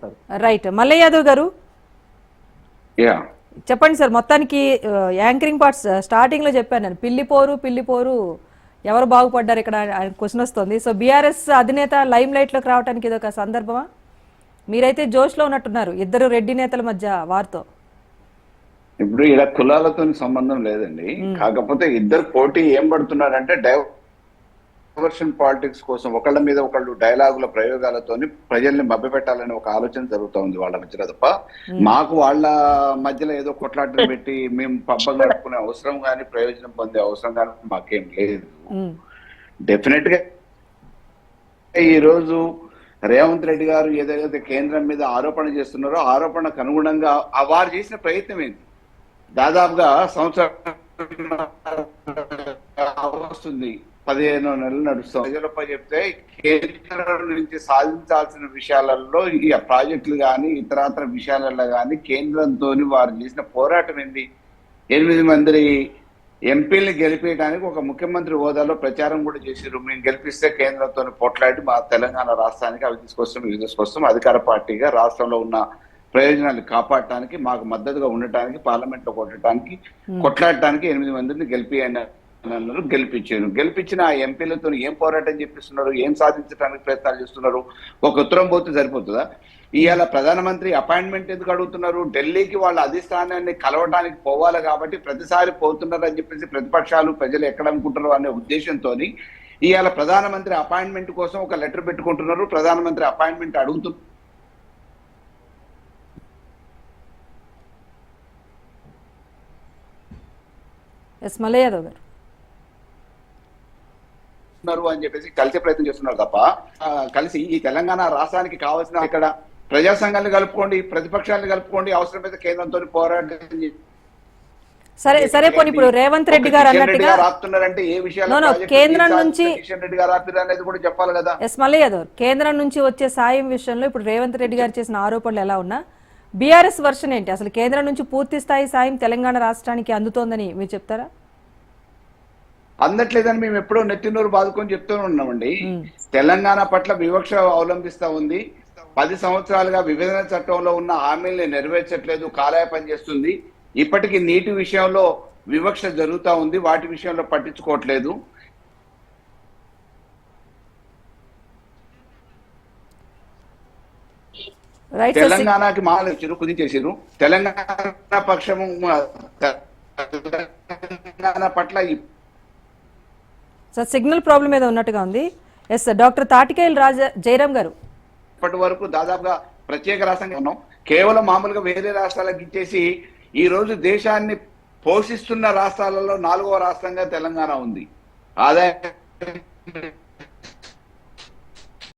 చేస్తారు. రైట్. మల్లయ్య యాదవ్ గారు చెప్పండి సార్. మొత్తానికి యాంకరింగ్ పార్ట్స్ స్టార్టింగ్ లో చెప్పాను నేను, పిల్లిపోరు ఎవరు బాగుపడ్డారు ఇక్కడ క్వశ్చన్ వస్తుంది. సో బీఆర్ఎస్ అధినేత లైమ్ లైట్ లోకి రావడానికి ఇది ఒక సందర్భమా? మీరైతే జోష్ లో ఉన్నట్టున్నారు ఇద్దరు రెడ్డి నేతల మధ్య వారితో. ఇప్పుడు ఇలా కులాలతో సంబంధం లేదండి. కాకపోతే ఇద్దరు పోటీ ఏం పడుతున్నారంటే డైవర్షన్ పాలిటిక్స్ కోసం ఒకళ్ళ మీద ఒకళ్ళు డైలాగుల ప్రయోగాలతోని ప్రజల్ని మభ్యపెట్టాలనే ఒక ఆలోచన జరుగుతూ ఉంది వాళ్ళ మధ్యలో తప్ప మాకు వాళ్ళ మధ్యలో ఏదో కొట్లాటలు పెట్టి మేము పబ్బం గడుపుకునే అవసరం కానీ ప్రయోజనం పొందే అవసరం కానీ మాకేం లేదు. డెఫినెట్ గా ఈ రోజు రేవంత్ రెడ్డి గారు ఏదైతే కేంద్రం మీద ఆరోపణ చేస్తున్నారో ఆరోపణకు అనుగుణంగా వారు చేసిన ప్రయత్నం ఏంటి? దాదాపుగా సంవత్సరం వస్తుంది, 15 నెలలు నడుస్తాం. ప్రజలపై చెప్తే కేంద్రం నుంచి సాధించాల్సిన విషయాలలో ఈ ప్రాజెక్టులు కానీ ఇతరాతర విషయాలలో కానీ కేంద్రంతో వారు చేసిన పోరాటం ఏంటి? 8 మంది ఎంపీల్ని గెలిపేయడానికి ఒక ముఖ్యమంత్రి హోదాలో ప్రచారం కూడా చేశారు. మేము గెలిపిస్తే కేంద్రంతో పోట్లాడి మా తెలంగాణ రాష్ట్రానికి అవి తీసుకొస్తాం ఇవి తీసుకొస్తాం, అధికార పార్టీగా రాష్ట్రంలో ఉన్న ప్రయోజనాలు కాపాడటానికి మాకు మద్దతుగా ఉండటానికి పార్లమెంట్ లో కొట్లాడటానికి 8 మందిని గెలిపియన్నారు. గెలిపించిన ఆ ఎంపీలతో ఏం పోరాటం చేపిస్తున్నారు? ఏం సాధించడానికి ప్రయత్నాలు చేస్తున్నారు? ఒక ఉత్తరం పోతే సరిపోతుందా? ఇవాళ ప్రధానమంత్రి అపాయింట్మెంట్ ఎందుకు అడుగుతున్నారు? ఢిల్లీకి వాళ్ళ అధిష్టానాన్ని కలవడానికి పోవాలి కాబట్టి ప్రతిసారి పోతున్నారు అని చెప్పేసి ప్రతిపక్షాలు ప్రజలు ఎక్కడ అనుకుంటున్నారు అనే ఉద్దేశంతో ఇవాళ ప్రధానమంత్రి అపాయింట్మెంట్ కోసం ఒక లెటర్ పెట్టుకుంటున్నారు. ప్రధానమంత్రి అపాయింట్మెంట్ అడుగుతున్నారు. మల్లయ్య యాదవ్ గారు అని చెప్పేసి కలిసే ప్రయత్నం చేస్తున్నారు తప్ప కలిసి ఈ తెలంగాణ రాష్ట్రానికి కావాల్సిన ఇక్కడ ప్రజా సంఘాలను కలుపుకోండి, ప్రతిపక్షాలను కలుపుకోండి, అవసరమైతే కేంద్రంతో పోరాటం. సరే పోనీ ఇప్పుడు రేవంత్ రెడ్డి గారు అన్నట్టుగా రాస్తున్నారంటే ఏ విషయాలు కేంద్రం నుంచి రెడ్డి గారు రాస్తున్నారు అనేది కూడా చెప్పాలి కదా. మల్లయ్య యాదవ్ కేంద్రం నుంచి వచ్చే సాయం విషయంలో ఇప్పుడు రేవంత్ రెడ్డి గారు చేసిన ఆరోపణలు ఎలా ఉన్నా బీఆర్ఎస్ వర్షన్ ఏంటి? అసలు కేంద్రం నుంచి పూర్తి స్థాయి సాయం తెలంగాణ రాష్ట్రానికి అందుతోందని మీరు చెప్తారా? అందట్లేదని మేము ఎప్పుడో నెత్తినూరు బాదుకొని చెప్తూనే ఉన్నామండి. తెలంగాణ పట్ల వివక్ష అవలంబిస్తా ఉంది. 10 సంవత్సరాలుగా విభజన చట్టంలో ఉన్న హామీల్ని నెరవేర్చట్లేదు, కాలయాపన చేస్తుంది. ఇప్పటికీ నీటి విషయంలో వివక్ష జరుగుతూ ఉంది, వాటి విషయంలో పట్టించుకోవట్లేదు. తెలంగాణకి మాలు కుదించేసారు. తెలంగాణ పక్షము తెలంగాణ పట్ల సిగ్నల్ ప్రాబ్లం ఏదో ఉన్నట్టుగా ఉంది. ఎస్ డాక్టర్ తాటికేల్ జయరాం గారు, ఇప్పటి వరకు దాదాపుగా ప్రత్యేక రాష్ట్రంగా ఉన్నాం. కేవలం మామూలుగా వేరే రాష్ట్రాలకు ఇచ్చేసి ఈ రోజు దేశాన్ని పోషిస్తున్న రాష్ట్రాలలో 4వ రాష్ట్రంగా తెలంగాణ ఉంది. ఆదాయ